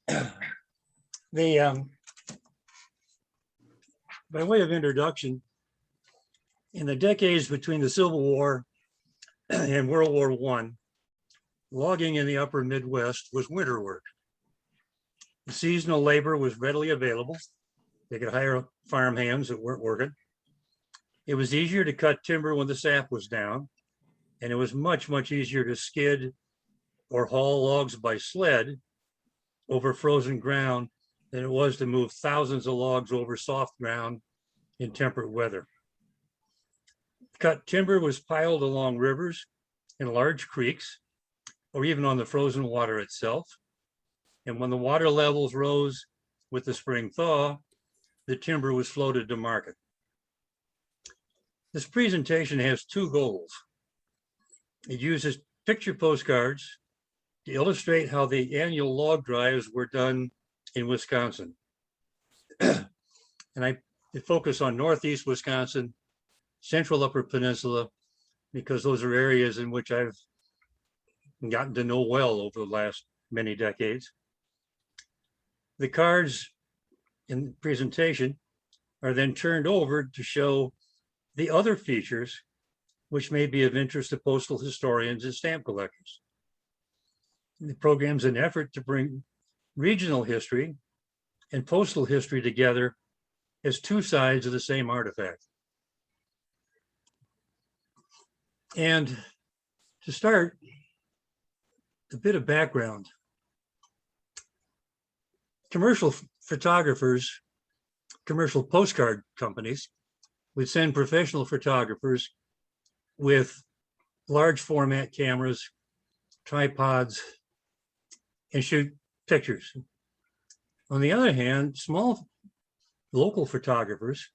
The by way of introduction, in the decades between the Civil War and World War I, logging in the upper Midwest was winter work. The seasonal labor was readily available. They could hire farm hands that weren't working. It was easier to cut timber when the sap was down, and it was much, much easier to skid or haul logs by sled over frozen ground than it was to move thousands of logs over soft ground in temperate weather. Cut timber was piled along rivers and large creeks, or even on the frozen water itself. And when the water levels rose with the spring thaw, the timber was floated to market. This presentation has two goals. It uses picture postcards to illustrate how the annual log drives were done in Wisconsin. And I focus on Northeast Wisconsin, Central Upper Peninsula, because those are areas in which I've gotten to know well over the last many decades. The cards in the presentation are then turned over to show the other features which may be of interest to postal historians and stamp collectors. The program's an effort to bring regional history and postal history together as two sides of the same artifact. And to start, a bit of background. Commercial photographers, commercial postcard companies would send professional photographers with large format cameras, tripods, and shoot pictures. On the other hand, small local photographers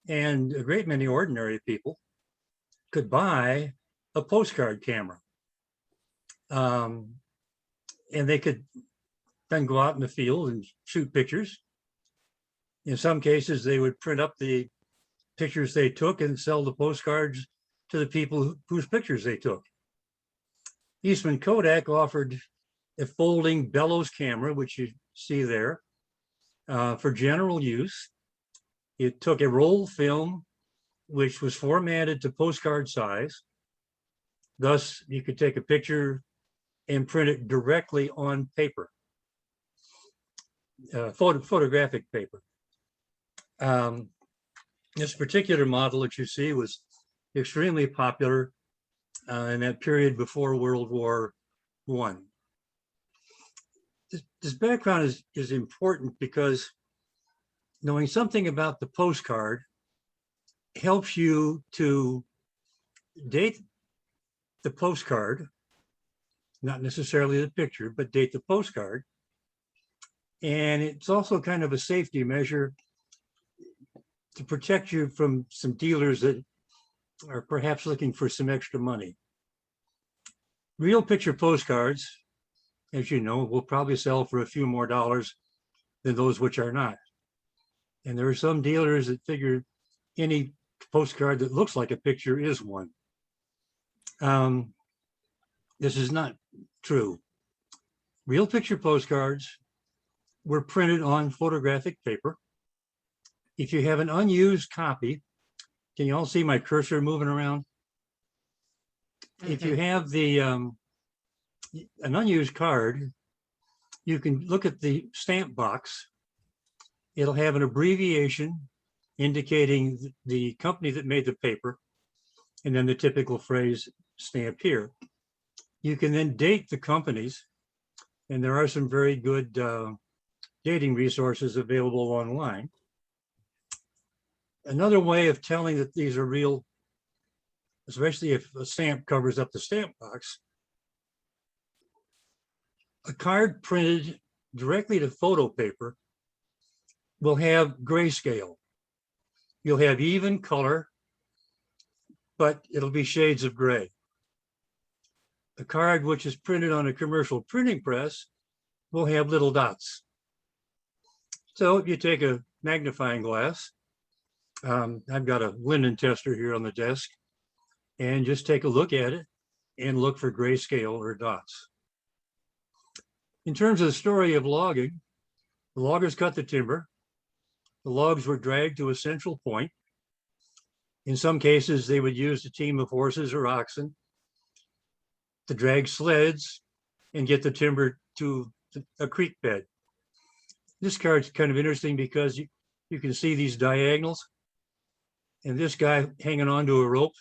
and a great many ordinary people could buy a postcard camera. And they could then go out in the field and shoot pictures. In some cases, they would print up the pictures they took and sell the postcards to the people whose pictures they took. Eastman Kodak offered a folding bellows camera, which you see there, for general use. It took a roll film, which was formatted to postcard size. Thus, you could take a picture and print it directly on paper, photographic paper. This particular model that you see was extremely popular in that period before World War I. This background is important because knowing something about the postcard helps you to date the postcard, not necessarily the picture, but date the postcard. And it's also kind of a safety measure to protect you from some dealers that are perhaps looking for some extra money. Real picture postcards, as you know, will probably sell for a few more dollars than those which are not. And there are some dealers that figure any postcard that looks like a picture is one. This is not true. Real picture postcards were printed on photographic paper. If you have an unused copy, can you all see my cursor moving around? If you have an unused card, you can look at the stamp box. It'll have an abbreviation indicating the company that made the paper, and then the typical phrase stamped here. You can then date the companies, and there are some very good dating resources available online. Another way of telling that these are real, especially if a stamp covers up the stamp box, a card printed directly to photo paper will have grayscale. You'll have even color, but it'll be shades of gray. A card which is printed on a commercial printing press will have little dots. So if you take a magnifying glass, I've got a linen tester here on the desk, and just take a look at it and look for grayscale or dots. In terms of the story of logging, the loggers cut the timber. The logs were dragged to a central point. In some cases, they would use a team of horses or oxen to drag sleds and get the timber to a creek bed. This card's kind of interesting because you can see these diagonals, and this guy hanging onto a rope.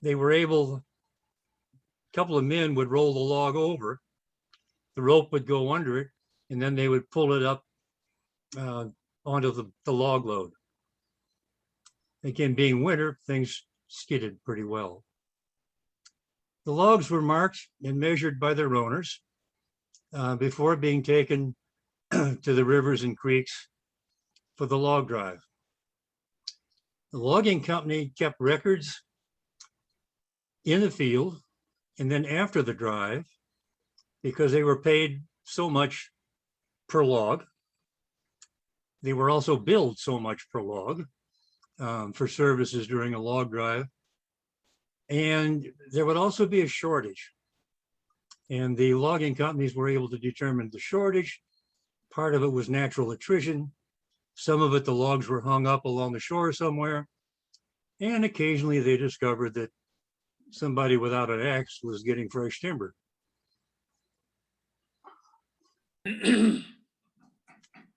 They were able, a couple of men would roll the log over, the rope would go under it, and then they would pull it up onto the log load. Again, being winter, things skidded pretty well. The logs were marked and measured by their owners before being taken to the rivers and creeks for the log drive. The logging company kept records in the field and then after the drive because they were paid so much per log. They were also billed so much per log for services during a log drive. And there would also be a shortage. And the logging companies were able to determine the shortage. Part of it was natural attrition. Some of it, the logs were hung up along the shore somewhere. And occasionally they discovered that somebody without an axe was getting fresh timber.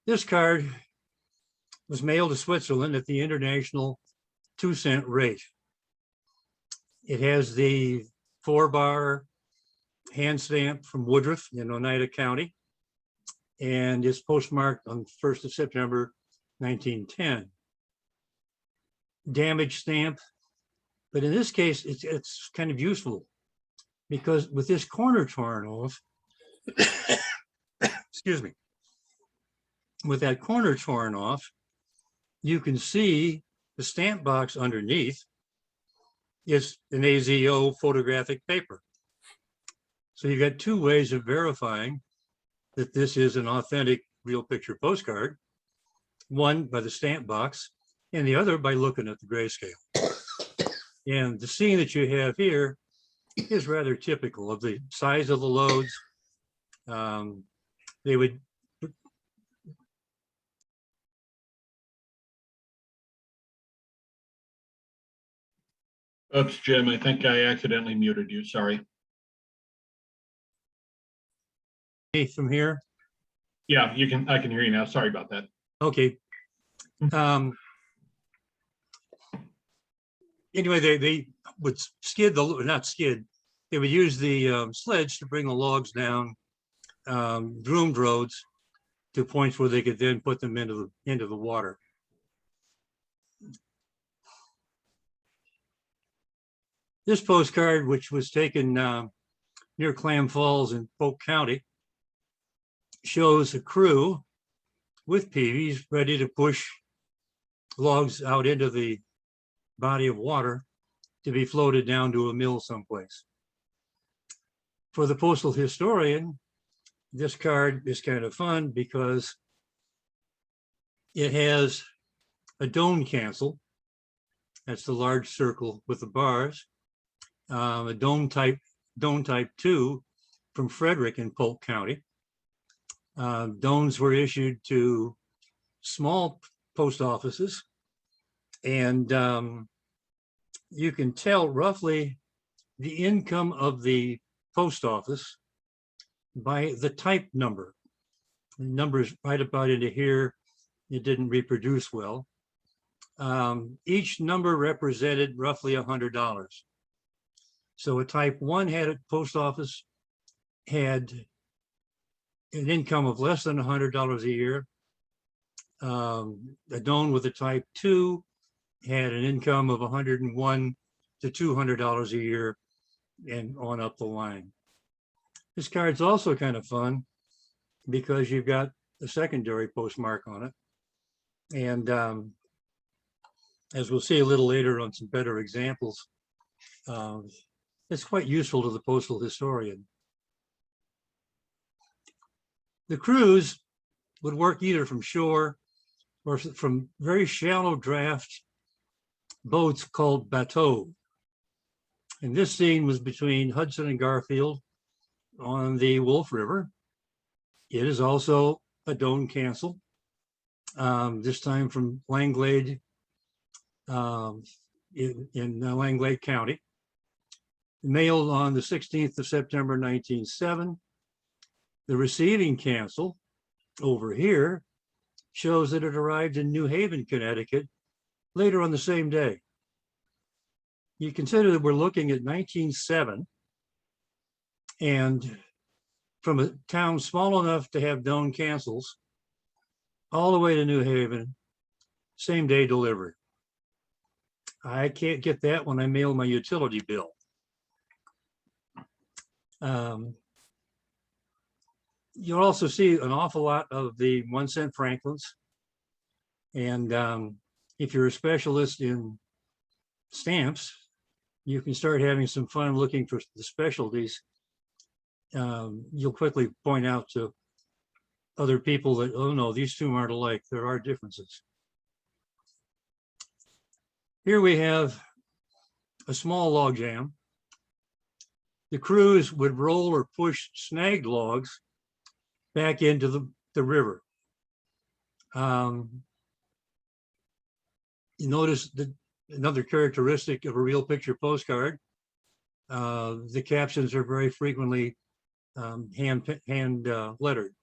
This card was mailed to Switzerland at the international 2-cent rate. It has the 4-bar hand stamp from Woodruff in Oneida County, and it's postmarked on 1st of September, 1910. Damaged stamp, but in this case, it's kind of useful because with this corner torn off, excuse me, with that corner torn off, you can see the stamp box underneath is an AZO photographic paper. So you've got two ways of verifying that this is an authentic real picture postcard. One by the stamp box and the other by looking at the grayscale. And the scene that you have here is rather typical of the size of the loads. They would Oops, Jim, I think I accidentally muted you. Sorry. from here. Yeah, I can hear you now. Sorry about that. Okay. Anyway, they would skid they would use the sledge to bring the logs down groomed roads to points where they could then put them into the water. This postcard, which was taken near Clam Falls in Polk County, shows a crew with peavies ready to push logs out into the body of water to be floated down to a mill someplace. For the postal historian, this card is kind of fun because it has a dome cancel. That's the large circle with the bars. A dome type 2 from Frederick in Polk County. Domes were issued to small post offices, and you can tell roughly the income of the post office by the type number. The numbers right about into here, it didn't reproduce well. Each number represented roughly $100. So a type 1 had a post office had an income of less than $100 a year. A dome with a type 2 had an income of $101 to $200 a year and on up the line. This card's also kind of fun because you've got a secondary postmark on it. And as we'll see a little later on some better examples, it's quite useful to the postal historian. The crews would work either from shore or from very shallow draft boats called bateaux. And this scene was between Hudson and Garfield on the Wolf River. It is also a Doan cancel, this time from Langlade, in Langlade County. Mailed on the 16th of September, 1907. The receiving cancel over here shows that it arrived in New Haven, Connecticut, later on the same day. You consider that we're looking at 1907, and from a town small enough to have Doan cancels all the way to New Haven, same day delivery. I can't get that when I mail my utility bill. You'll also see an awful lot of the 1-cent Franklins. And if you're a specialist in stamps, you can start having some fun looking for the specialties. You'll quickly point out to other people that, oh no, these two aren't alike. There are differences. Here we have a small log jam. The crews would roll or push snagged logs back into the river. You notice that another characteristic of a real picture postcard, the captions are very frequently hand lettered.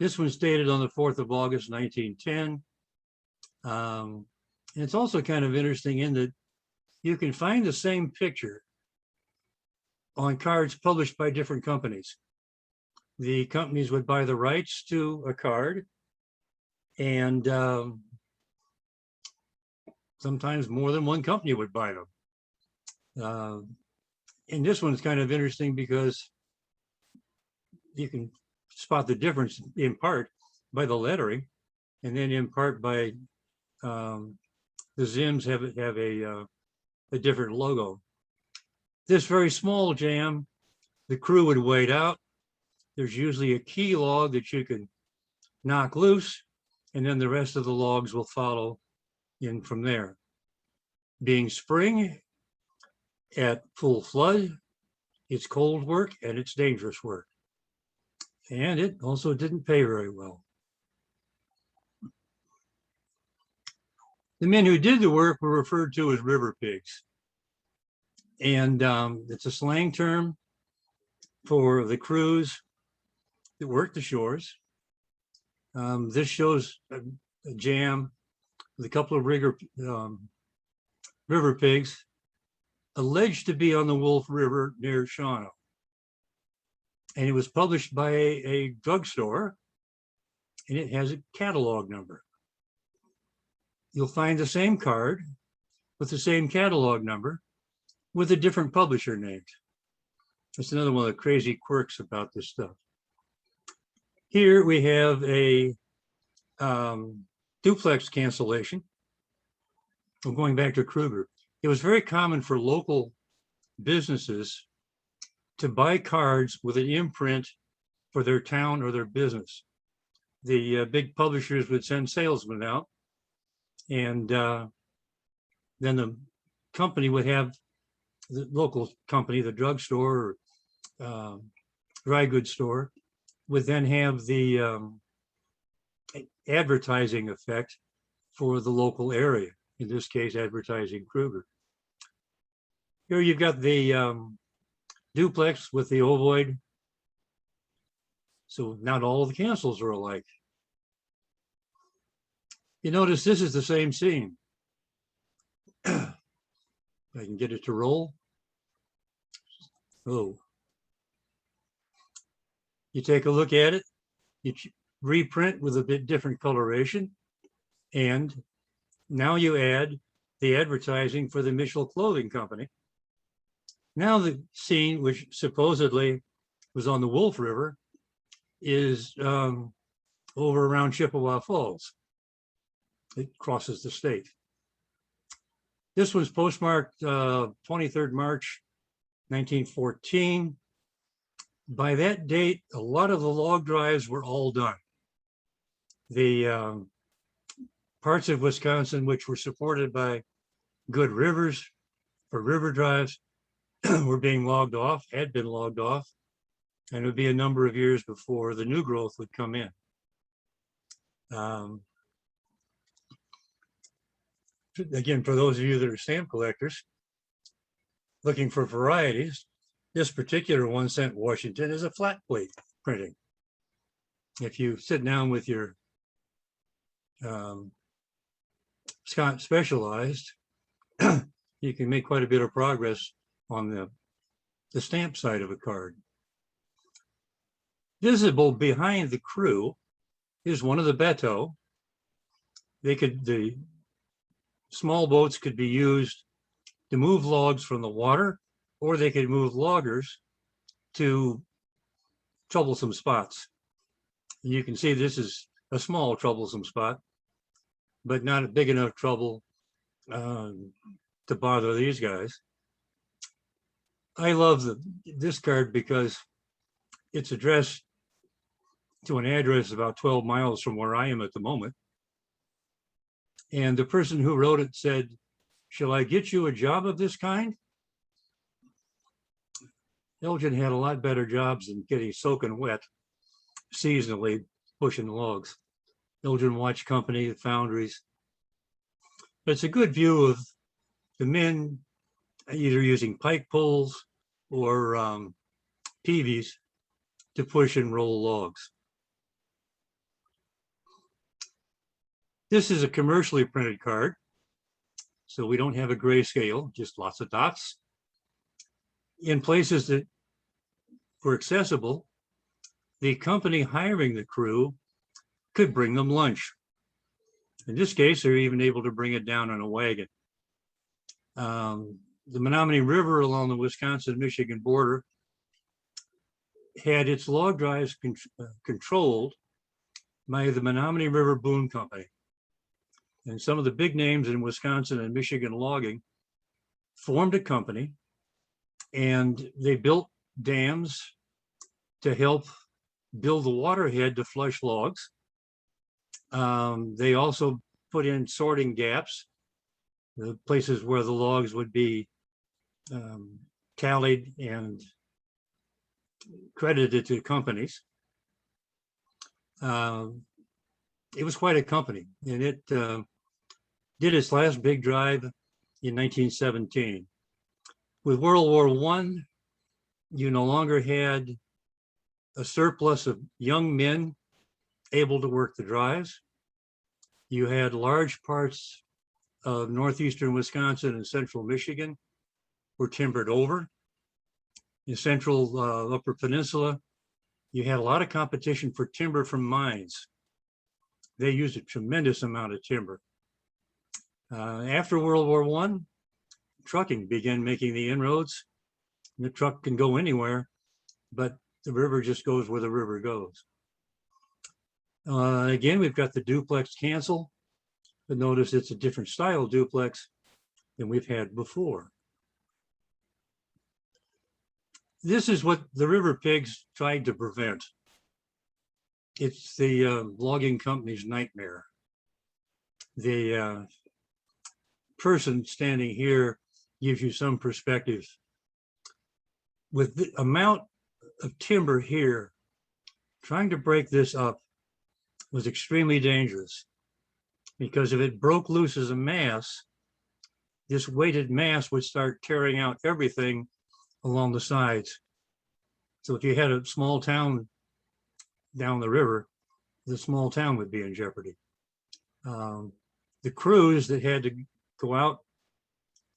This one's dated on the 4th of August, 1910. And it's also kind of interesting in that you can find the same picture on cards published by different companies. The companies would buy the rights to a card, and sometimes more than one company would buy them. And this one's kind of interesting because you can spot the difference in part by the lettering, and then in part by the Zims have a different logo. This very small jam, the crew would wait out. There's usually a key log that you can knock loose, and then the rest of the logs will follow in from there. Being spring at full flood, it's cold work and it's dangerous work. And it also didn't pay very well. The men who did the work were referred to as river pigs. And it's a slang term for the crews that work the shores. This shows a jam with a couple of river pigs alleged to be on the Wolf River near Shawano. And it was published by a drugstore, and it has a catalog number. You'll find the same card with the same catalog number with a different publisher named. That's another one of the crazy quirks about this stuff. Here we have a duplex cancellation. I'm going back to Kruger. It was very common for local businesses to buy cards with an imprint for their town or their business. The big publishers would send salesmen out, and then the company would have, the local company, the drugstore or dry goods store, would then have the advertising effect for the local area, in this case, advertising Kruger. Here you've got the duplex with the ovoid. So not all of the cancels are alike. You notice this is the same scene. I can get it to roll. Oh. You take a look at it, you reprint with a bit different coloration, and now you add the advertising for the Mitchell Clothing Company. Now the scene, which supposedly was on the Wolf River, is over around Chippewa Falls. It crosses the state. This was postmarked 23rd March, 1914. By that date, a lot of the log drives were all done. The parts of Wisconsin which were supported by good rivers or river drives were being logged off, had been logged off. and it would be a number of years before the new growth would come in. Again, for those of you that are stamp collectors looking for varieties, this particular 1 cent Washington is a flat plate printing. If you sit down with your Scott Specialized, you can make quite a bit of progress on the stamp side of a card. Visible behind the crew is one of the bateaux. The small boats could be used to move logs from the water, or they could move loggers to troublesome spots. And you can see this is a small troublesome spot, but not a big enough trouble to bother these guys. I love this card because it's addressed to an address about 12 miles from where I am at the moment. And the person who wrote it said, "Shall I get you a job of this kind?" Elgin had a lot better jobs than getting soaking wet seasonally pushing logs. Elgin Watch Company, the foundries. But it's a good view of the men either using pike poles or peavies to push and roll logs. This is a commercially printed card, so we don't have a grayscale, just lots of dots. In places that were accessible, the company hiring the crew could bring them lunch. In this case, they're even able to bring it down on a wagon. The Menominee River along the Wisconsin-Michigan border had its log drives controlled by the Menominee River Boone Company. And some of the big names in Wisconsin and Michigan logging formed a company, and they built dams to help build the waterhead to flush logs. They also put in sorting gaps, the places where the logs would be tallied and credited to companies. It was quite a company, and it did its last big drive in 1917. With World War I, you no longer had a surplus of young men able to work the drives. You had large parts of northeastern Wisconsin and central Michigan were timbered over. In central Upper Peninsula, you had a lot of competition for timber from mines. They used a tremendous amount of timber. After World War I, trucking began making the inroads. The truck can go anywhere, but the river just goes where the river goes. Again, we've got the duplex cancel, but notice it's a different style duplex than we've had before. This is what the river pigs tried to prevent. It's the logging company's nightmare. The person standing here gives you some perspective. With the amount of timber here, trying to break this up was extremely dangerous, because if it broke loose as a mass, this weighted mass would start tearing out everything along the sides. So if you had a small town down the river, the small town would be in jeopardy. The crews that had to go out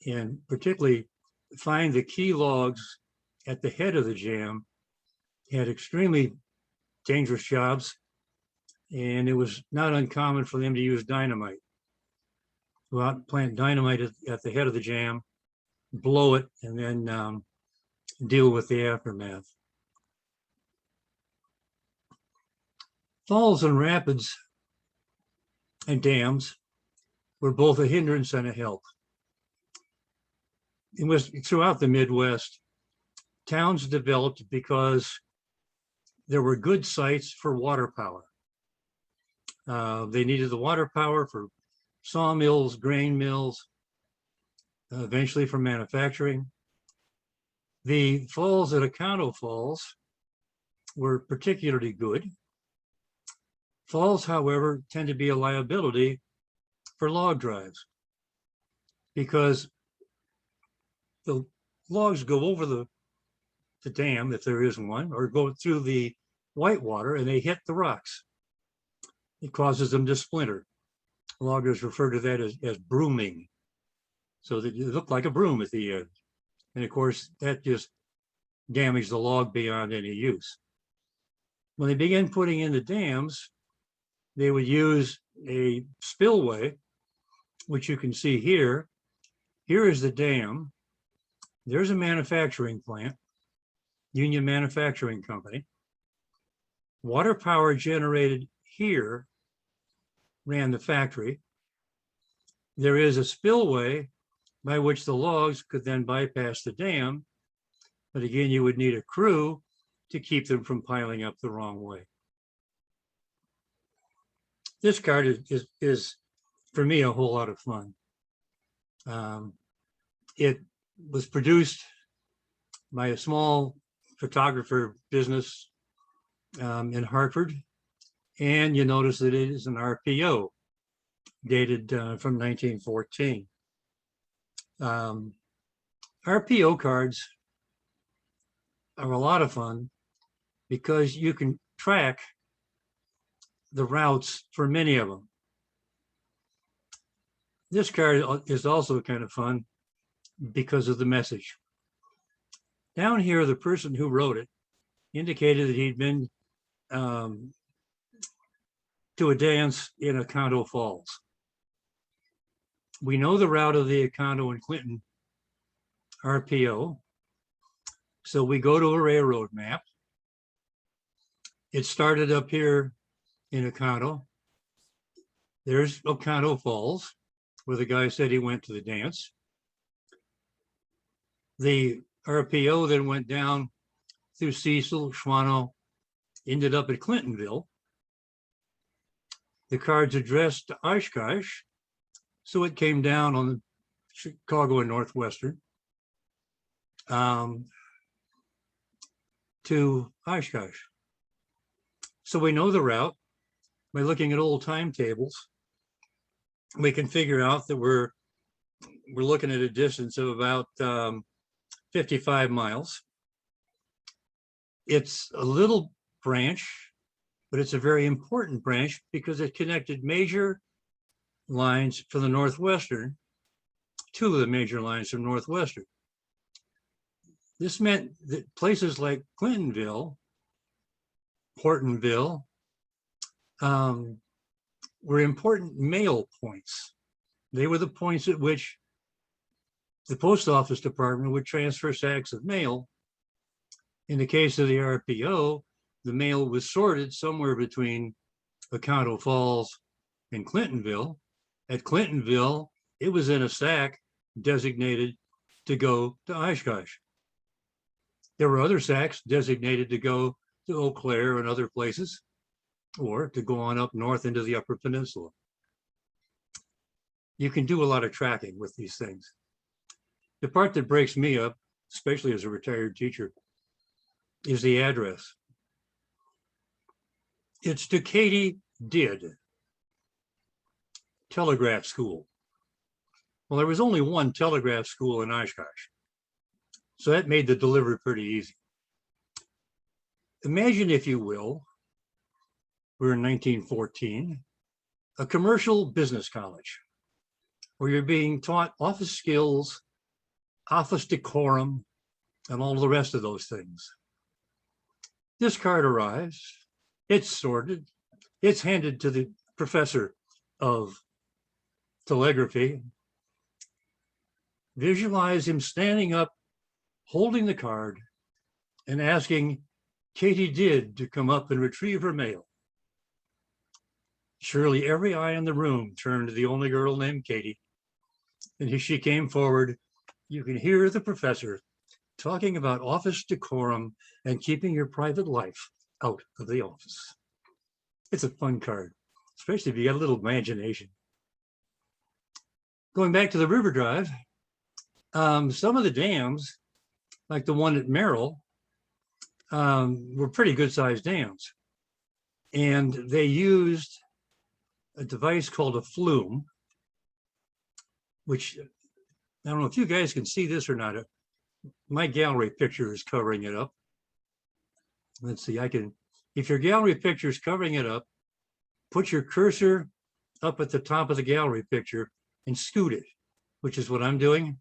and particularly find the key logs at the head of the jam had extremely dangerous jobs, and it was not uncommon for them to use dynamite. Go out and plant dynamite at the head of the jam, blow it, and then deal with the aftermath. Falls and rapids and dams were both a hindrance and a help. It was throughout the Midwest, towns developed because there were good sites for water power. They needed the water power for sawmills, grain mills, eventually for manufacturing. The falls at Oconto Falls were particularly good. Falls, however, tend to be a liability for log drives because the logs go over the dam, if there is one, or go through the whitewater and they hit the rocks. It causes them to splinter. Loggers refer to that as brooming. So that it looked like a broom at the end. And of course, that just damaged the log beyond any use. When they began putting in the dams, they would use a spillway, which you can see here. Here is the dam. There's a manufacturing plant, Union Manufacturing Company. Water power generated here ran the factory. There is a spillway by which the logs could then bypass the dam. But again, you would need a crew to keep them from piling up the wrong way. This card is for me, a whole lot of fun. It was produced by a small photographer business in Hartford. And you notice that it is an RPO dated from 1914. RPO cards are a lot of fun because you can track the routes for many of them. This card is also kind of fun because of the message. Down here, the person who wrote it indicated that he'd been to a dance in Oconto Falls. We know the route of the Oconto and Clinton RPO. So we go to a railroad map. It started up here in Oconto. There's Oconto Falls, where the guy said he went to the dance. The RPO then went down through Cecil, Schwano, ended up at Clintonville. The card's addressed to Oshkosh, so it came down on the Chicago and Northwestern to Oshkosh. So we know the route by looking at old timetables. We can figure out that we're looking at a distance of about 55 miles. It's a little branch, but it's a very important branch because it connected major lines from the Northwestern, two of the major lines from Northwestern. This meant that places like Clintonville, Hortonville, were important mail points. They were the points at which the post office department would transfer sacks of mail. In the case of the RPO, the mail was sorted somewhere between Oconto Falls and Clintonville. At Clintonville, it was in a sack designated to go to Oshkosh. There were other sacks designated to go to Eau Claire and other places, or to go on up north into the Upper Peninsula. You can do a lot of tracking with these things. The part that breaks me up, especially as a retired teacher, is the address. It's to Katie Did Telegraph School. Well, there was only one telegraph school in Oshkosh, so that made the delivery pretty easy. Imagine, if you will, we're in 1914, a commercial business college where you're being taught office skills, office decorum, and all the rest of those things. This card arrives, it's sorted, it's handed to the professor of telegraphy. Visualize him standing up, holding the card, and asking Katie Did to come up and retrieve her mail. Surely every eye in the room turned to the only girl named Katie. And as she came forward, you can hear the professor talking about office decorum and keeping your private life out of the office. It's a fun card, especially if you got a little imagination. Going back to the River Drive, some of the dams, like the one at Merrill, were pretty good sized dams. And they used a device called a flume, which I don't know if you guys can see this or not. My gallery picture is covering it up. Let's see, if your gallery picture is covering it up, put your cursor up at the top of the gallery picture and scoot it, which is what I'm doing.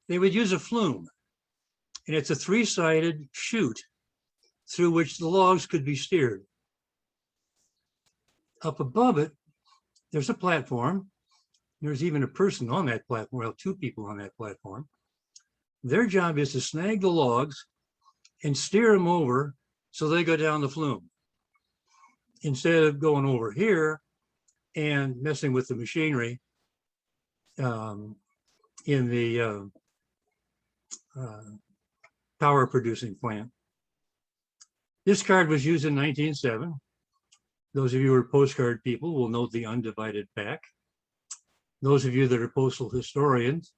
They would use a flume, and it's a 3-sided chute through which the logs could be steered. Up above it, there's a platform. There's even a person on that platform, well, 2 people on that platform. Their job is to snag the logs and steer them over so they go down the flume. Instead of going over here and messing with the machinery in the power producing plant. This card was used in 1907. Those of you who are postcard people will note the undivided back. Those of you that are postal historians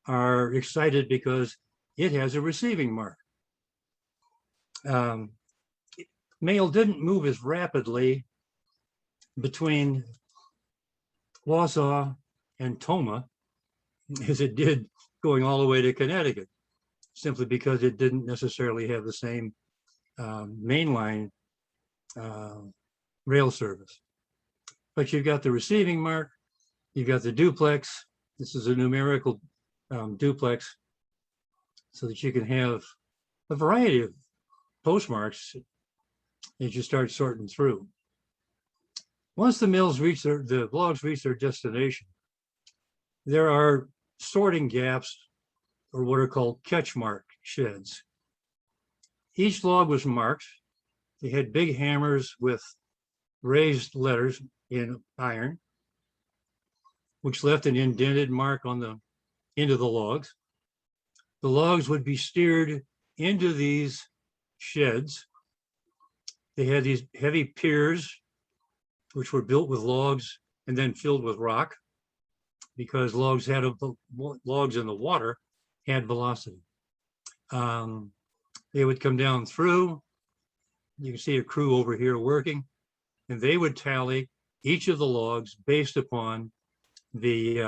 are excited because it has a receiving mark. Mail didn't move as rapidly between Wausau and Toma as it did going all the way to Connecticut, simply because it didn't necessarily have the same mainline rail service. But you've got the receiving mark, you've got the duplex. This is a numerical duplex, so that you can have a variety of postmarks as you start sorting through. Once the logs reach their destination, there are sorting gaps, or what are called catch mark sheds. Each log was marked. They had big hammers with raised letters in iron, which left an indented mark on the end of the logs. The logs would be steered into these sheds. They had these heavy piers, which were built with logs and then filled with rock, because logs in the water had velocity. They would come down through. You can see a crew over here working, and they would tally each of the logs based upon the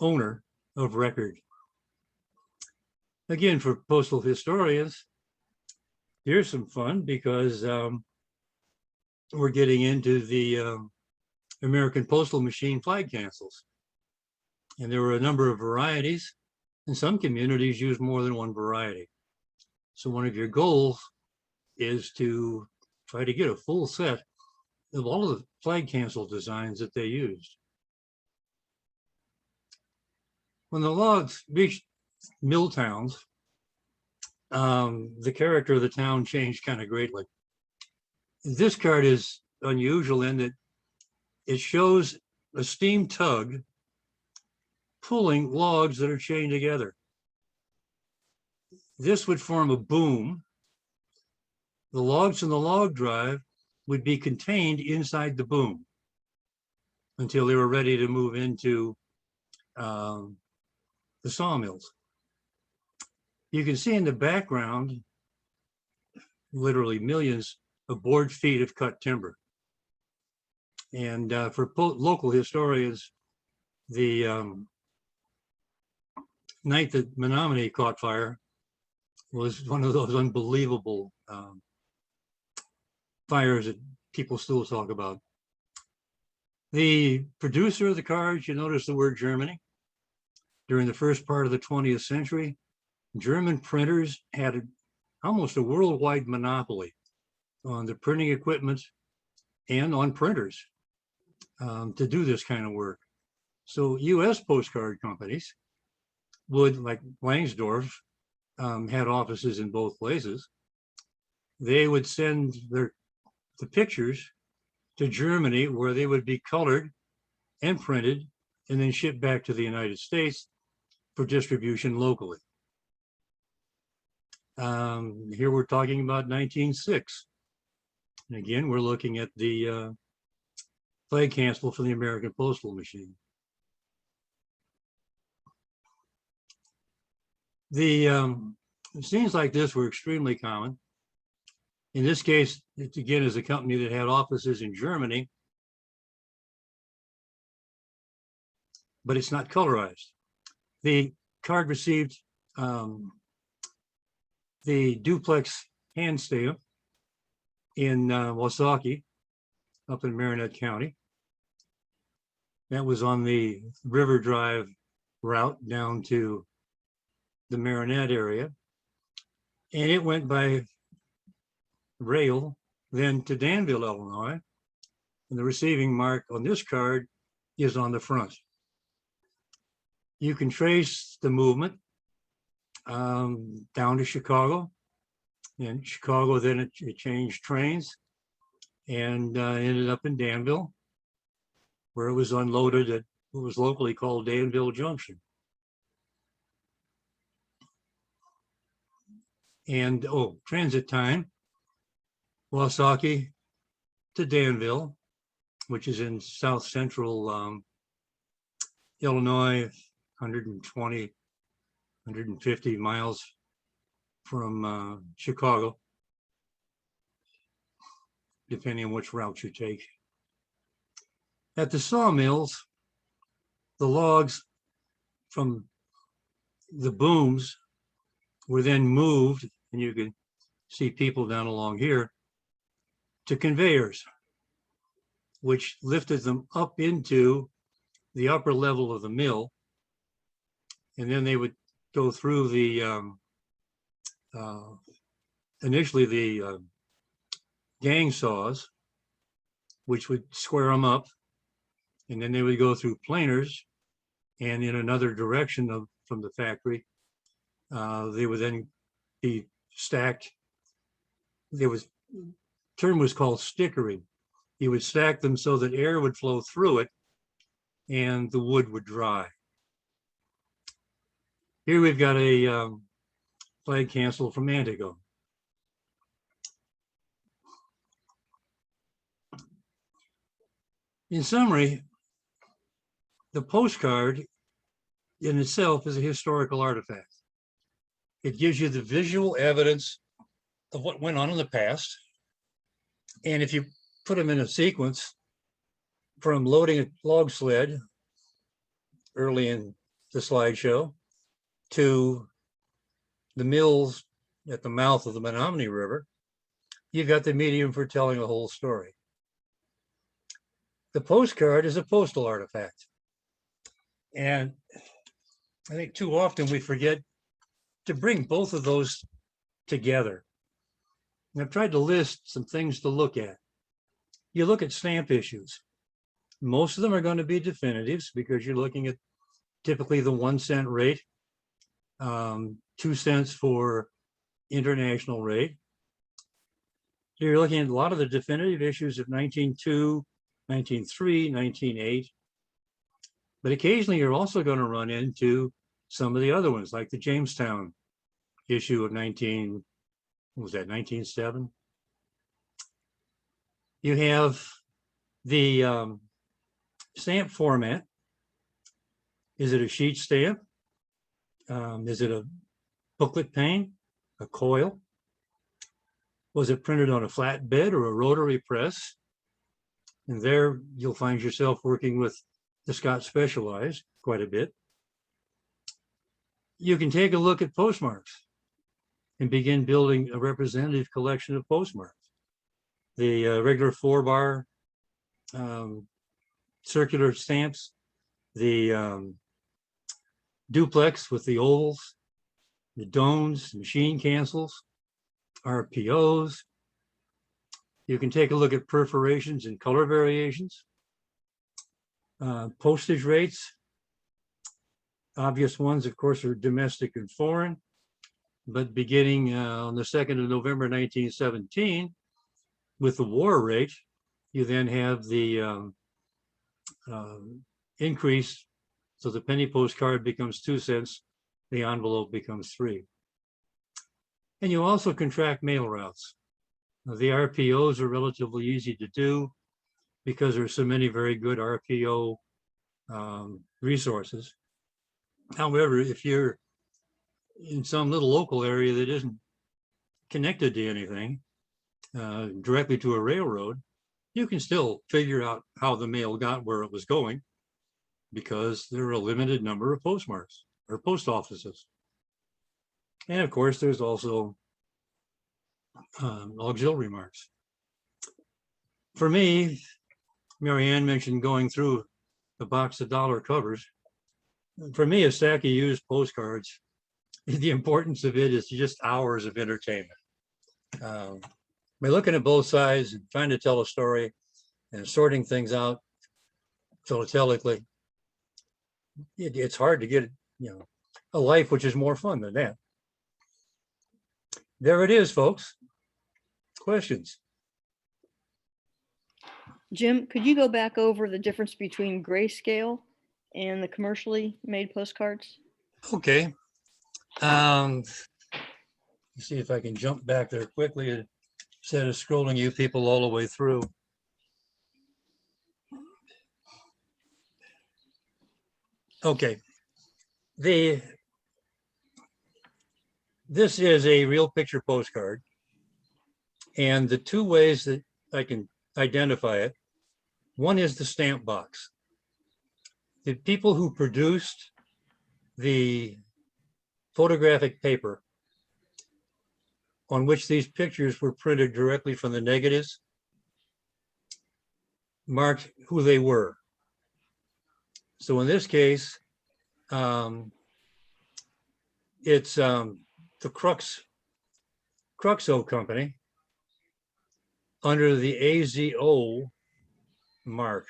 owner of record. Again, for postal historians, here's some fun, because we're getting into the American postal machine flag cancels. And there were a number of varieties, and some communities use more than one variety. So one of your goals is to try to get a full set of all of the flag cancel designs that they used. When the logs reached mill towns, the character of the town changed kind of greatly. This card is unusual in that it shows a steam tug pulling logs that are chained together. This would form a boom. The logs in the log drive would be contained inside the boom until they were ready to move into the sawmills. You can see in the background literally millions of board feet of cut timber. And for local historians, the night that Menominee caught fire was one of those unbelievable fires that people still talk about. The producer of the cards, you notice the word Germany. During the first part of the 20th century, German printers had almost a worldwide monopoly on the printing equipment and on printers to do this kind of work. So US postcard companies would, like Langsdorff, had offices in both places. They would send the pictures to Germany, where they would be colored and printed and then shipped back to the United States for distribution locally. Here we're talking about 1906. And again, we're looking at the flag cancel for the American postal machine. Scenes like this were extremely common. In this case, it again is a company that had offices in Germany, but it's not colorized. The card received the duplex hand stamp in Wasaki, up in Marinette County. That was on the River Drive route down to the Marinette area. And it went by rail then to Danville, Illinois. And the receiving mark on this card is on the front. You can trace the movement down to Chicago. In Chicago, then it changed trains and ended up in Danville, where it was unloaded at what was locally called Danville Junction. And transit time, Wasaki to Danville, which is in south central Illinois, 120, 150 miles from Chicago, depending on which route you take. At the sawmills, the logs from the booms were then moved, and you can see people down along here, to conveyors, which lifted them up into the upper level of the mill. And then they would go through the, initially the gang saws, which would square them up. And then they would go through planers, and in another direction from the factory, they would then be stacked. Term was called stickering. You would stack them so that air would flow through it and the wood would dry. Here we've got a flag cancel from Antigo. In summary, the postcard in itself is a historical artifact. It gives you the visual evidence of what went on in the past. And if you put them in a sequence from loading a log sled early in the slideshow to the mills at the mouth of the Menominee River, you've got the medium for telling the whole story. The postcard is a postal artifact. And I think too often we forget to bring both of those together. And I've tried to list some things to look at. You look at stamp issues. Most of them are going to be definitives because you're looking at typically the 1 cent rate, 2 cents for international rate. So you're looking at a lot of the definitive issues of 1902, 1903, 1908. But occasionally you're also going to run into some of the other ones, like the Jamestown issue of 1907. You have the stamp format. Is it a sheet stamp? Is it a booklet pane, a coil? Was it printed on a flatbed or a rotary press? And there you'll find yourself working with the Scott Specialized quite a bit. You can take a look at postmarks and begin building a representative collection of postmarks. The regular 4-bar circular stamps, the duplex with the ovals, the domes, machine cancels, RPOs. You can take a look at perforations and color variations, postage rates. Obvious ones, of course, are domestic and foreign, but beginning on the 2nd of November 1917, with the war rate, you then have the increase. So the penny postcard becomes 2 cents, the envelope becomes 3. And you also contract mail routes. Now, the RPOs are relatively easy to do because there are so many very good RPO resources. However, if you're in some little local area that isn't connected to anything, directly to a railroad, you can still figure out how the mail got where it was going, because there are a limited number of postmarks or post offices. And of course, there's also auxiliary marks. For me, Marianne mentioned going through a box of dollar covers. For me, a stack of used postcards, the importance of it is just hours of entertainment. By looking at both sides and trying to tell a story and sorting things out philately, it's hard to get, a life which is more fun than that. There it is, folks. Questions? Jim, could you go back over the difference between grayscale and the commercially made postcards? Okay. Let's see if I can jump back there quickly instead of scrolling you people all the way through. Okay. This is a real picture postcard. And the two ways that I can identify it, one is the stamp box. The people who produced the photographic paper on which these pictures were printed directly from the negatives marked who they were. So in this case, it's the Cruxo company under the AZO mark.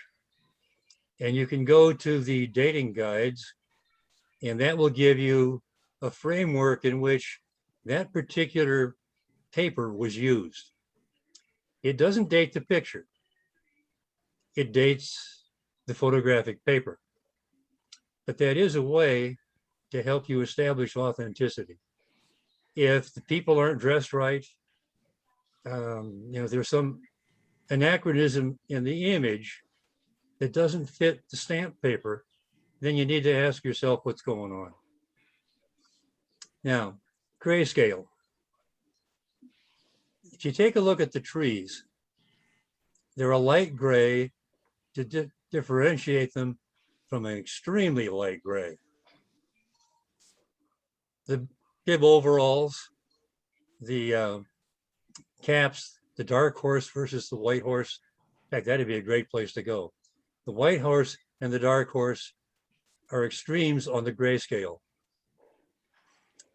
And you can go to the dating guides, and that will give you a framework in which that particular paper was used. It doesn't date the picture. It dates the photographic paper. But that is a way to help you establish authenticity. If the people aren't dressed right, there's some anachronism in the image that doesn't fit the stamp paper, then you need to ask yourself what's going on. Now, grayscale. If you take a look at the trees, they're a light gray to differentiate them from an extremely light gray. The bib overalls, the caps, the dark horse versus the white horse. In fact, that'd be a great place to go. The white horse and the dark horse are extremes on the grayscale.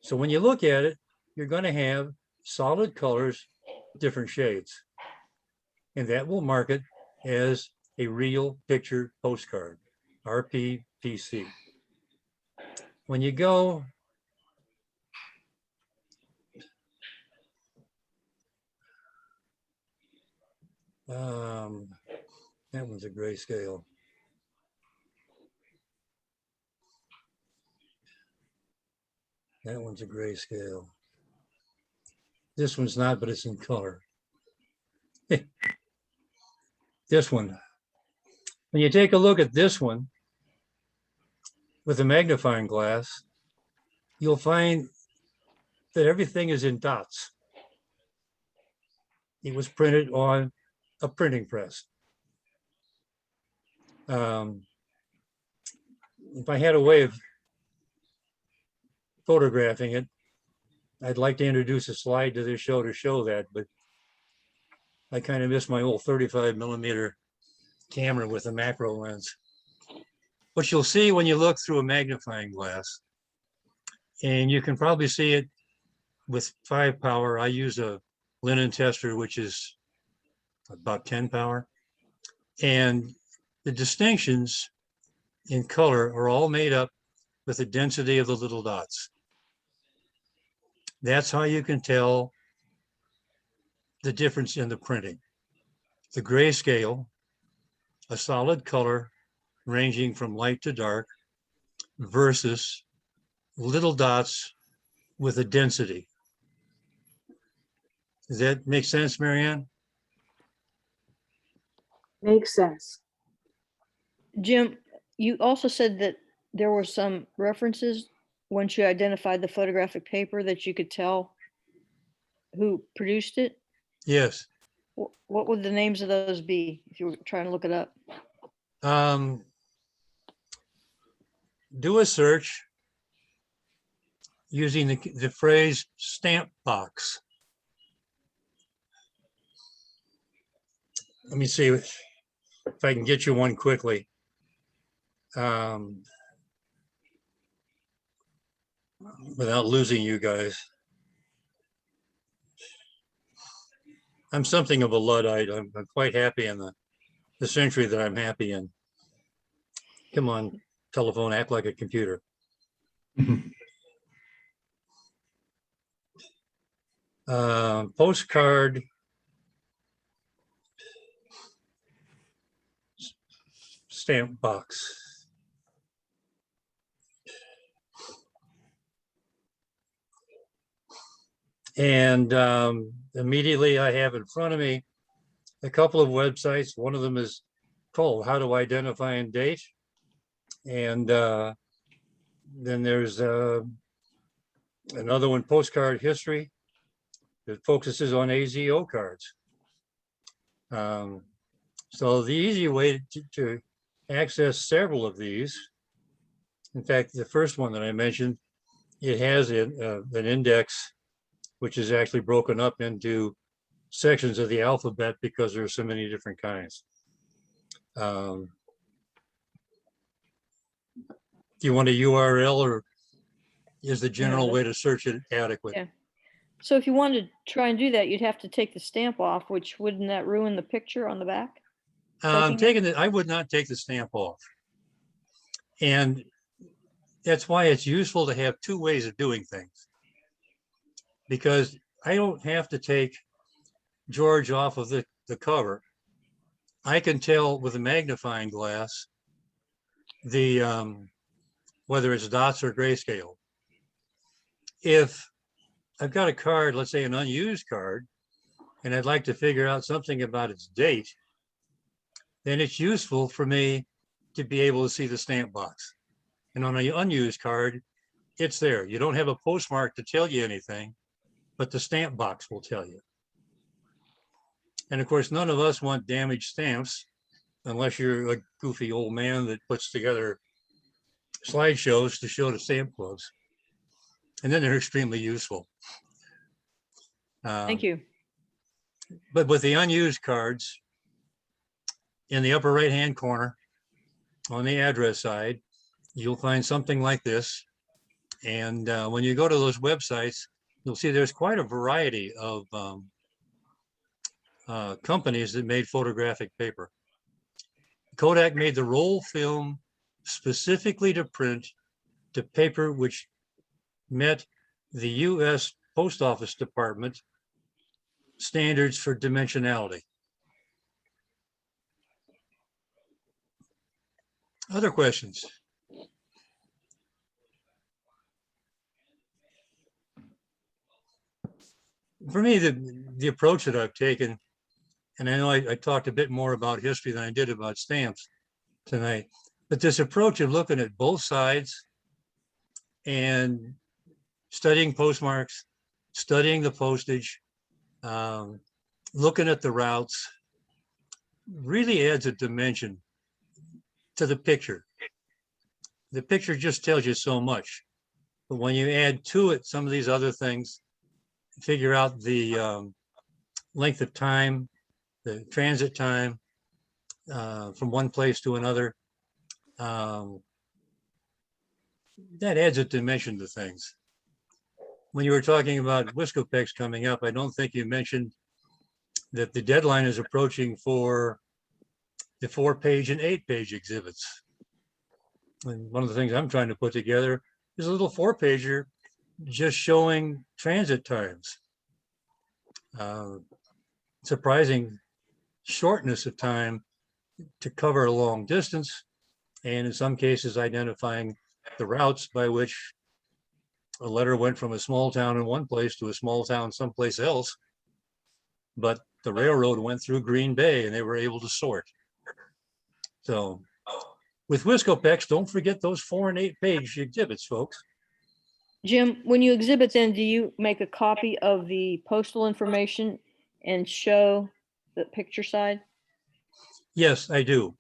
So when you look at it, you're going to have solid colors, different shades. And that will mark it as a real picture postcard, RPPC. When you go that one's a grayscale. That one's a grayscale. This one's not, but it's in color. This one. When you take a look at this one with a magnifying glass, you'll find that everything is in dots. It was printed on a printing press. If I had a way of photographing it, I'd like to introduce a slide to this show to show that, but I kind of miss my old 35 millimeter camera with a macro lens. What you'll see when you look through a magnifying glass, and you can probably see it with 5 power. I use a linen tester, which is about 10 power. And the distinctions in color are all made up with the density of the little dots. That's how you can tell the difference in the printing. The grayscale, a solid color ranging from light to dark, versus little dots with a density. Does that make sense, Marianne? Makes sense. Jim, you also said that there were some references once you identified the photographic paper, that you could tell who produced it? Yes. What would the names of those be if you were trying to look it up? Do a search using the phrase stamp box. Let me see if I can get you one quickly. Without losing you guys. I'm something of a Luddite. I'm quite happy in the century that I'm happy in. Come on, telephone, act like a computer. Postcard stamp box. And immediately I have in front of me a couple of websites. One of them is called How to Identify and Date. And then there's another one, Postcard History, that focuses on AZO cards. So the easy way to access several of these, in fact, the first one that I mentioned, it has an index, which is actually broken up into sections of the alphabet because there are so many different kinds. Do you want a URL, or is the general way to search it adequate? Yeah. So if you wanted to try and do that, you'd have to take the stamp off, which wouldn't that ruin the picture on the back? I would not take the stamp off. And that's why it's useful to have two ways of doing things. Because I don't have to take George off of the cover. I can tell with a magnifying glass the whether it's dots or grayscale. If I've got a card, let's say an unused card, and I'd like to figure out something about its date, then it's useful for me to be able to see the stamp box. And on an unused card, it's there. You don't have a postmark to tell you anything, but the stamp box will tell you. And of course, none of us want damaged stamps unless you're a goofy old man that puts together slideshows to show the stamp clubs. And then they're extremely useful. Thank you. But with the unused cards, in the upper right-hand corner on the address side, you'll find something like this. And when you go to those websites, you'll see there's quite a variety of companies that made photographic paper. Kodak made the roll film specifically to print to paper which met the US Post Office Department standards for dimensionality. Other questions? For me, the approach that I've taken, and I know I talked a bit more about history than I did about stamps tonight, but this approach of looking at both sides and studying postmarks, studying the postage, looking at the routes, really adds a dimension to the picture. The picture just tells you so much, but when you add to it some of these other things, figure out the length of time, the transit time from one place to another, that adds a dimension to things. When you were talking about Wiscopex coming up, I don't think you mentioned that the deadline is approaching for the 4-page and 8-page exhibits. And one of the things I'm trying to put together is a little 4-pager just showing transit times. Surprising shortness of time to cover a long distance, and in some cases identifying the routes by which a letter went from a small town in one place to a small town someplace else, but the railroad went through Green Bay and they were able to sort. So with Wiscopex, don't forget those 4- and 8-page exhibits, folks. Jim, when you exhibit then, do you make a copy of the postal information and show the picture side? Yes, I do.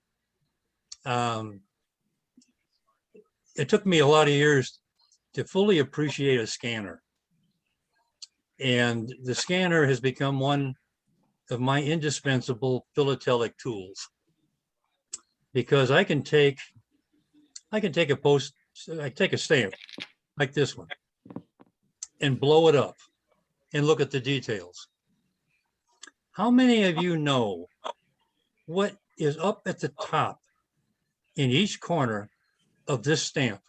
Um, it took me a lot of years to fully appreciate a scanner. And the scanner has become one of my indispensable philatelic tools, because I can take a stamp like this one and blow it up and look at the details. How many of you know what is up at the top in each corner of this stamp?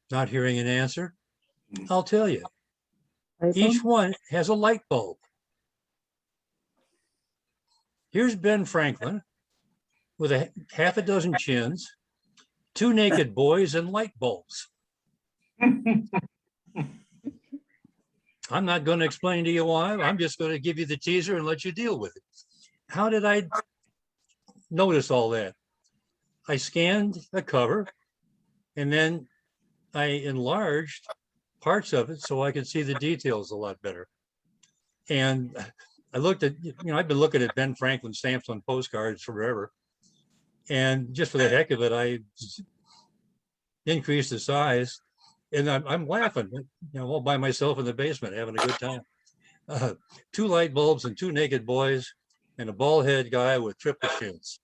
Not hearing an answer? I'll tell you. Each one has a light bulb. Here's Ben Franklin with a half a dozen chins, 2 naked boys, and light bulbs. I'm not going to explain to you why. I'm just going to give you the teaser and let you deal with it. How did I notice all that? I scanned the cover and then I enlarged parts of it so I could see the details a lot better. And I looked at, I've been looking at Ben Franklin stamps on postcards forever. And just for the heck of it, I increased the size. And I'm laughing, all by myself in the basement, having a good time. 2 light bulbs and 2 naked boys and a bald head guy with triple chins.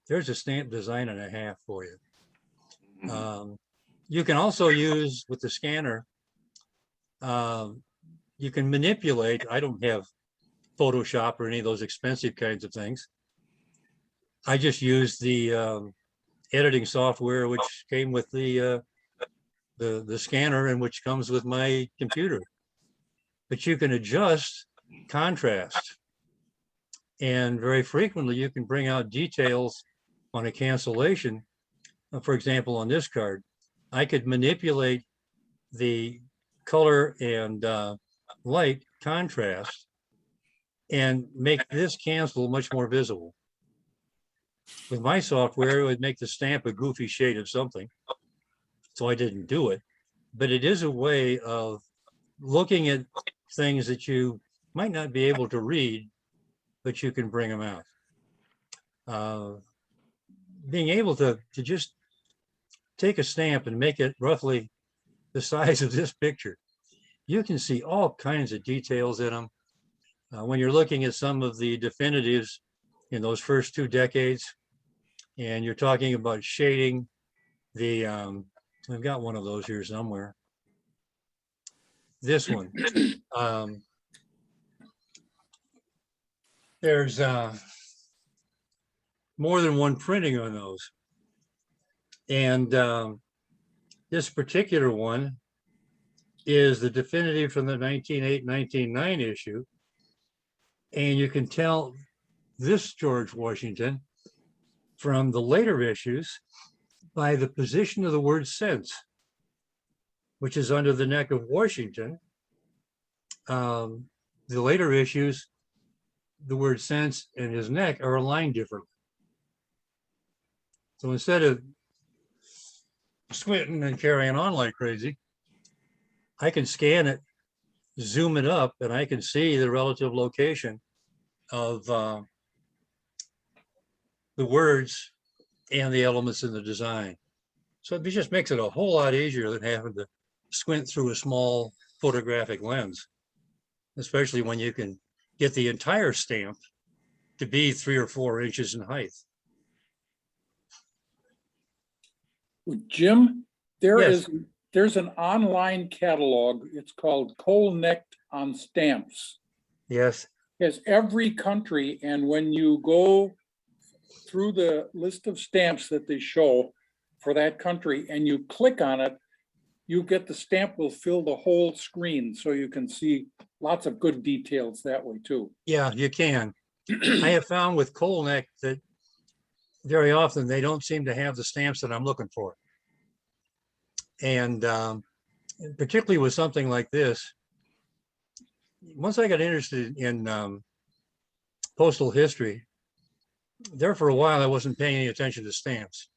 There's a stamp design and a half for you. You can also use with the scanner, you can manipulate. I don't have Photoshop or any of those expensive kinds of things. I just use the editing software which came with the scanner and which comes with my computer. But you can adjust contrast. And very frequently you can bring out details on a cancellation. For example, on this card, I could manipulate the color and light contrast and make this cancel much more visible. With my software, it would make the stamp a goofy shade of something. So I didn't do it, but it is a way of looking at things that you might not be able to read, but you can bring them out. Being able to just take a stamp and make it roughly the size of this picture, you can see all kinds of details in them. When you're looking at some of the definitives in those first 2 decades, and you're talking about shading the, I've got one of those here somewhere. This one. There's more than one printing on those. And this particular one is the definitive from the 1908-1909 issue. And you can tell this George Washington from the later issues by the position of the word since, which is under the neck of Washington. The later issues, the word since and his neck are aligned differently. So instead of squinting and carrying on like crazy, I can scan it, zoom it up, and I can see the relative location of the words and the elements in the design. So it just makes it a whole lot easier than having to squint through a small photographic lens, especially when you can get the entire stamp to be 3 or 4 inches in height. Jim, Yes. there's an online catalog. It's called Coal Necked on Stamps. Yes. It has every country, and when you go through the list of stamps that they show for that country and you click on it, you get the stamp will fill the whole screen, so you can see lots of good details that way too. Yeah, you can. I have found with Coal Neck that very often they don't seem to have the stamps that I'm looking for. And particularly with something like this, once I got interested in postal history, there for a while I wasn't paying any attention to stamps.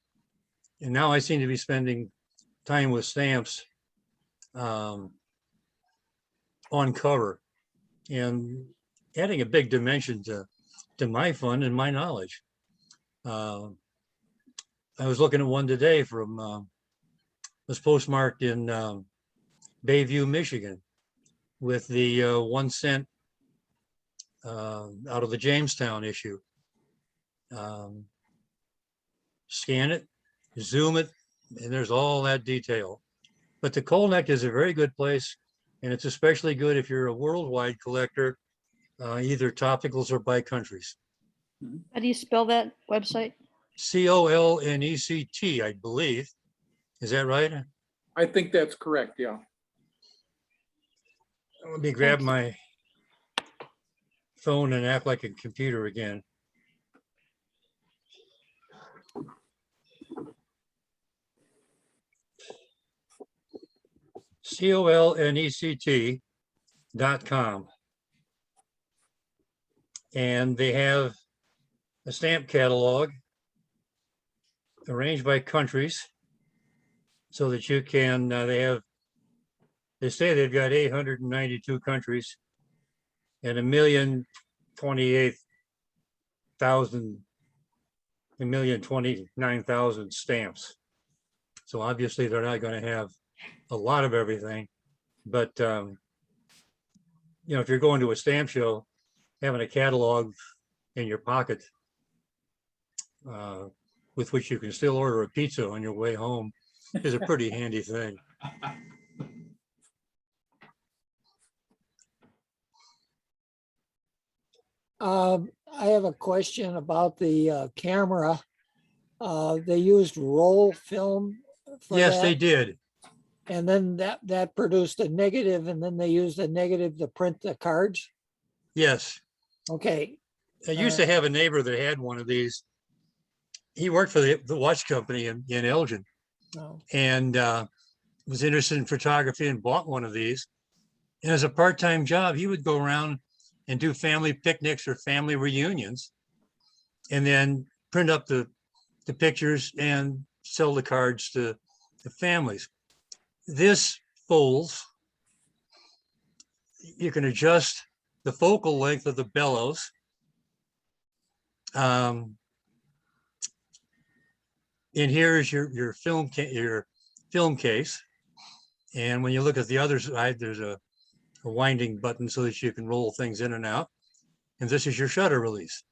And now I seem to be spending time with stamps on cover and adding a big dimension to my fun and my knowledge. I was looking at one today from was postmarked in Bayview, Michigan, with the 1 cent out of the Jamestown issue. Scan it, zoom it, and there's all that detail. But the Colneck is a very good place, and it's especially good if you're a worldwide collector, either topicals or by countries. How do you spell that website? Colnect, I believe. Is that right? I think that's correct, yeah. Let me grab Thanks. my phone and act like a computer again. Colnect.com. And they have a stamp catalog arranged by countries so that you can, they say they've got 892 countries and 1,028,000 stamps. So obviously they're not going to have a lot of everything, but you know, if you're going to a stamp show, having a catalog in your pocket with which you can still order a pizza on your way home is a pretty handy thing. I have a question about the camera. They used roll film for Yes, they that, did. and then that produced a negative, and then they used a negative to print the cards. Yes. Okay, I used to have a neighbor that had one of these. He worked for the watch company in Elgin no, and was interested in photography and bought one of these. And as a part-time job, he would go around and do family picnics or family reunions and then print up the pictures and sell the cards to the families. This folds. You can adjust the focal length of the bellows. And here is your film case. And when you look at the other side, there's a winding button so that you can roll things in and out. And this is your shutter release.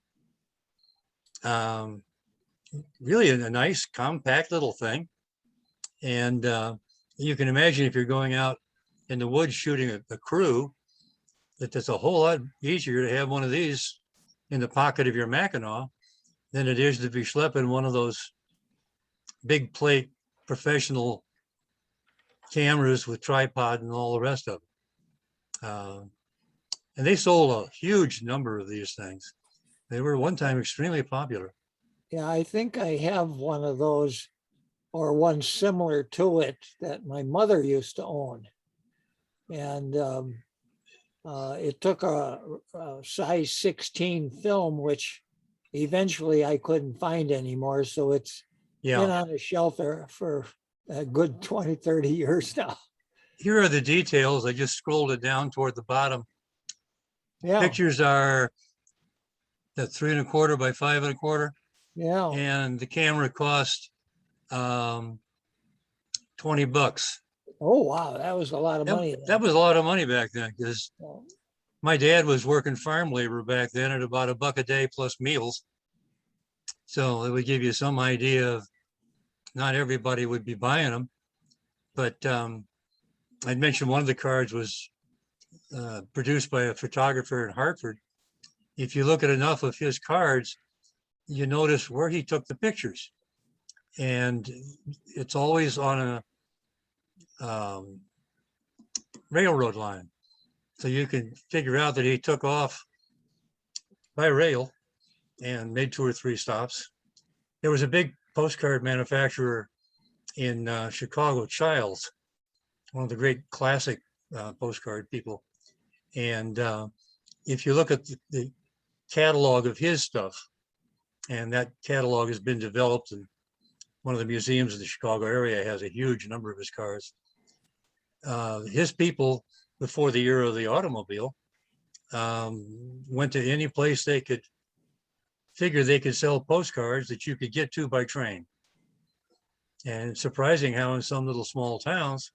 Really a nice compact little thing. And you can imagine if you're going out in the woods shooting a crew, that it's a whole lot easier to have one of these in the pocket of your Mackinac than it is to be schlepping one of those big plate professional cameras with tripod and all the rest of it. And they sold a huge number of these things. They were one time extremely popular. yeah, I think I have one of those or one similar to it that my mother used to own. And it took a size 16 film, which eventually I couldn't find anymore. So it's been Yeah, on a shelf there for a good 20, 30 years now. here are the details. I just scrolled it down toward the bottom. Yeah, Pictures are the 3¼ by 5¼ yeah. and the camera cost $20. Oh, wow, that was a lot of money. That was a lot of money back then because then. my dad was working farm labor back then at about $1 a day plus meals. So it would give you some idea of not everybody would be buying them. But I'd mentioned one of the cards was produced by a photographer in Hartford. If you look at enough of his cards, you notice where he took the pictures. And it's always on a railroad line. So you can figure out that he took off by rail and made 2 or 3 stops. There was a big postcard manufacturer in Chicago, Childs, one of the great classic postcard people. And if you look at the catalog of his stuff, and that catalog has been developed and one of the museums in the Chicago area has a huge number of his cars. His people, before the era of the automobile, went to any place they could figure they could sell postcards that you could get to by train. And it's surprising how in some little small towns,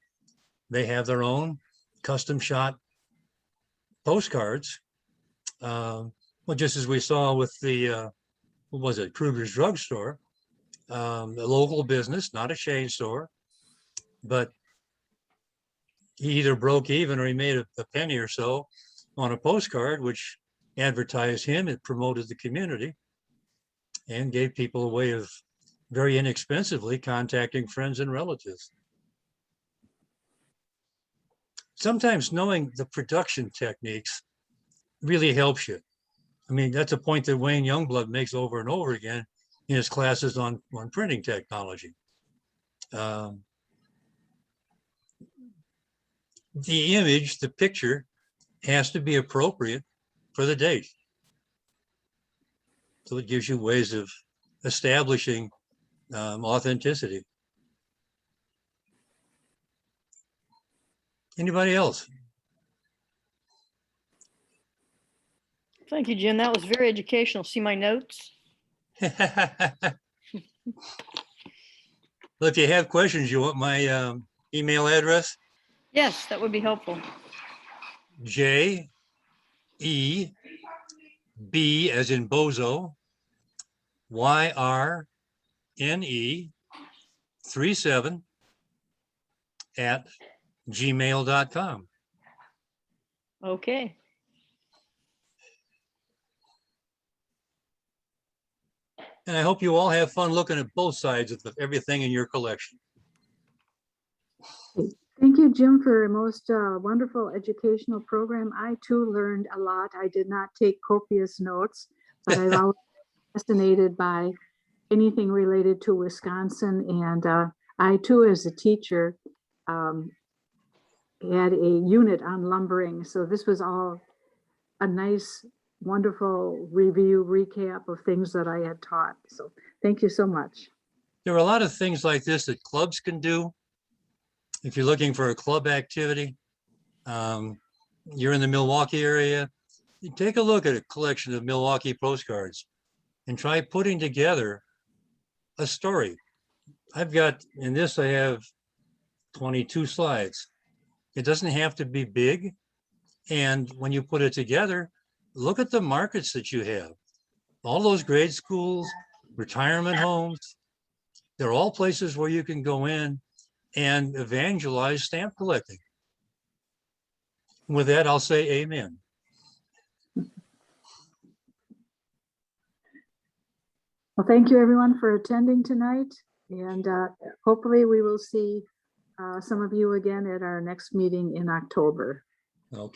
they have their own custom shot postcards. Well, just as we saw with the, what was it, Kruger's Drugstore, a local business, not a chain store, but he either broke even or he made a penny or so on a postcard, which advertised him, it promoted the community, and gave people a way of very inexpensively contacting friends and relatives. Sometimes knowing the production techniques really helps you. I mean, that's a point that Wayne Youngblood makes over and over again in his classes on printing technology. The image, the picture, has to be appropriate for the date. So it gives you ways of establishing authenticity. Anybody else? Thank you, Jim. That was very educational. See my notes? Well, if you have questions, you want my email address? Yes, that would be helpful. JEB as in bozo, YRNE37 at gmail.com. Okay. And I hope you all have fun looking at both sides of everything in your collection. Thank you, Jim, for a most wonderful educational program. I too learned a lot. I did not take copious notes, but I've always been fascinated by anything related to Wisconsin. And I too, as a teacher, had a unit on lumbering. So this was all a nice, wonderful review, recap of things that I had taught. So thank you so much. There are a lot of things like this that clubs can do. If you're looking for a club activity, you're in the Milwaukee area, you take a look at a collection of Milwaukee postcards and try putting together a story. I've got, in this, I have 22 slides. It doesn't have to be big. And when you put it together, look at the markets that you have. All those grade schools, retirement homes, they're all places where you can go in and evangelize stamp collecting. With that, I'll say amen. Well, thank you everyone for attending tonight. And hopefully we will see some of you again at our next meeting in October. Okay.